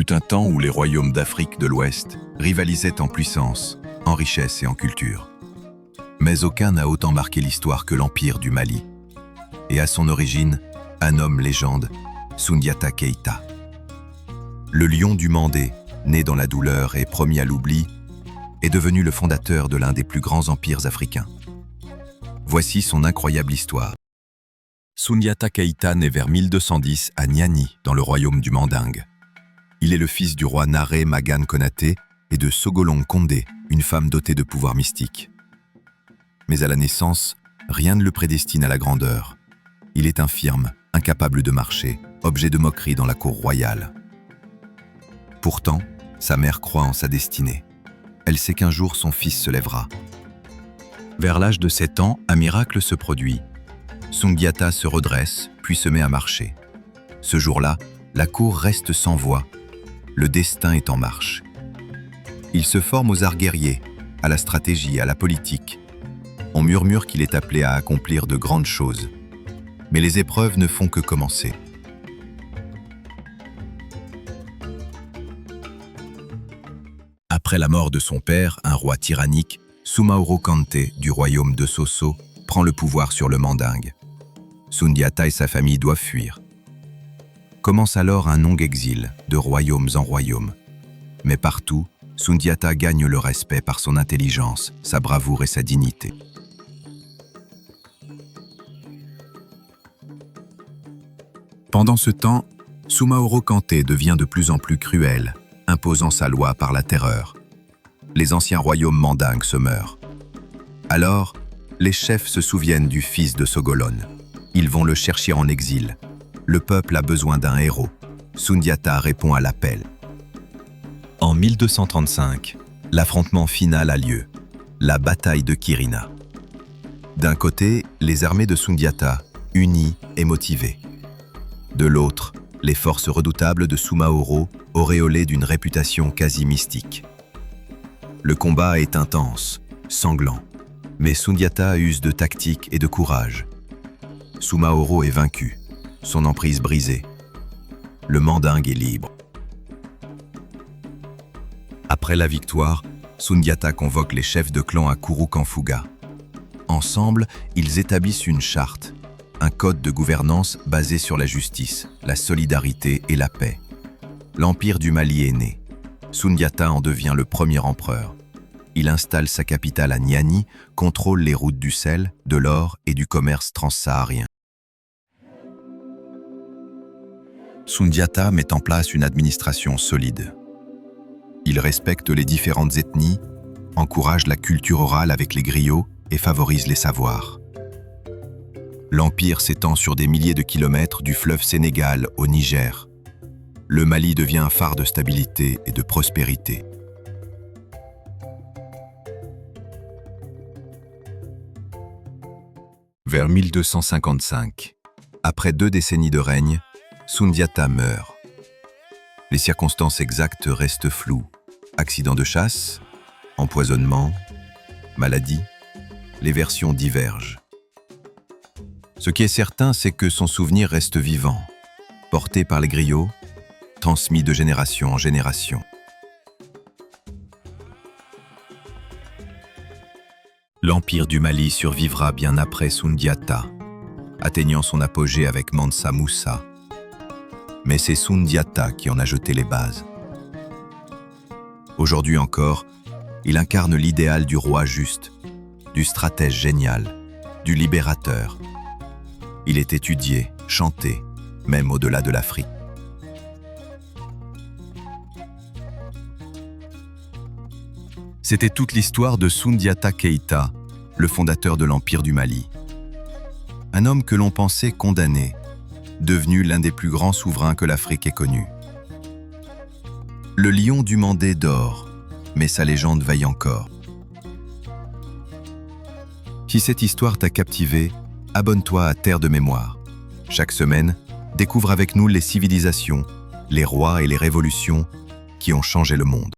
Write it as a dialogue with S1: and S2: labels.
S1: fut un temps où les royaumes d'Afrique de l'Ouest rivalisaient en puissance, en richesse et en culture. Mais aucun n'a autant marqué l'histoire que l'Empire du Mali. Et à son origine, un homme légende, Soundiata Keïta. Le lion du Mandé, né dans la douleur et promis à l'oubli, est devenu le fondateur de l'un des plus grands empires africains. Voici son incroyable histoire. Soundiata Keïta naît vers 1210 à Niani, dans le royaume du Mandingue. Il est le fils du roi Naré Magane Konaté et de Sogolon Kondé, une femme dotée de pouvoirs mystiques. Mais à la naissance, rien ne le prédestine à la grandeur. Il est infirme, incapable de marcher, objet de moquerie dans la cour royale. Pourtant, sa mère croit en sa destinée. Elle sait qu'un jour son fils se lèvera. Vers l'âge de 7 ans, un miracle se produit. Soundiata se redresse, puis se met à marcher. Ce jour-là, la cour reste sans voix. Le destin est en marche. Il se forme aux arts guerriers, à la stratégie, à la politique. On murmure qu'il est appelé à accomplir de grandes choses. Mais les épreuves ne font que commencer. Après la mort de son père, un roi tyrannique, Soumaoro Kanté, du royaume de Sosso, prend le pouvoir sur le Mandingue. Soundiata et sa famille doivent fuir. Commence alors un long exil, de royaumes en royaume. Mais partout, Soundiata gagne le respect par son intelligence, sa bravoure et sa dignité. Pendant ce temps, Soumaoro Kanté devient de plus en plus cruel, imposant sa loi par la terreur. Les anciens royaumes mandingues se meurent. Alors, les chefs se souviennent du fils de Sogolon. Ils vont le chercher en exil. Le peuple a besoin d'un héros. Soundiata répond à l'appel. En 1235, l'affrontement final a lieu, la bataille de Kirina. D'un côté, les armées de Soundiata, unies et motivées. De l'autre, les forces redoutables de Soumaoro, auréolées d'une réputation quasi mystique. Le combat est intense, sanglant, mais Soundiata use de tactique et de courage. Soumaoro est vaincu, son emprise brisée. Le Mandingue est libre. Après la victoire, Soundiata convoque les chefs de clan à Kouroukanfouga. Ensemble, ils établissent une charte, un code de gouvernance basé sur la justice, la solidarité et la paix. L'Empire du Mali est né. Soundiata en devient le premier empereur. Il installe sa capitale à Niani, contrôle les routes du sel, de l'or et du commerce transsaharien. Soundiata met en place une administration solide. Il respecte les différentes ethnies, encourage la culture orale avec les griots et favorise les savoirs. L'Empire s'étend sur des milliers de kilomètres du fleuve Sénégal au Niger. Le Mali devient un phare de stabilité et de prospérité. Vers 1255, après 2 décennies de règne, Soundiata meurt. Les circonstances exactes restent floues. Accident de chasse, empoisonnement, maladie, les versions divergent. Ce qui est certain, c'est que son souvenir reste vivant, porté par les griots, transmis de génération en génération. L'Empire du Mali survivra bien après Soundiata, atteignant son apogée avec Mansa Moussa. Mais c'est Soundiata qui en a jeté les bases. Aujourd'hui encore, il incarne l'idéal du roi juste, du stratège génial, du libérateur. Il est étudié, chanté, même au-delà de l'Afrique. C'était toute l'histoire de Soundiata Keïta, le fondateur de l'Empire du Mali. Un homme que l'on pensait condamné, devenu l'un des plus grands souverains que l'Afrique ait connu. Le lion du Mandé dort, mais sa légende veille encore. Si cette histoire t'a captivé, abonne-toi à Terre de Mémoire. Chaque semaine, découvre avec nous les civilisations, les rois et les révolutions qui ont changé le monde.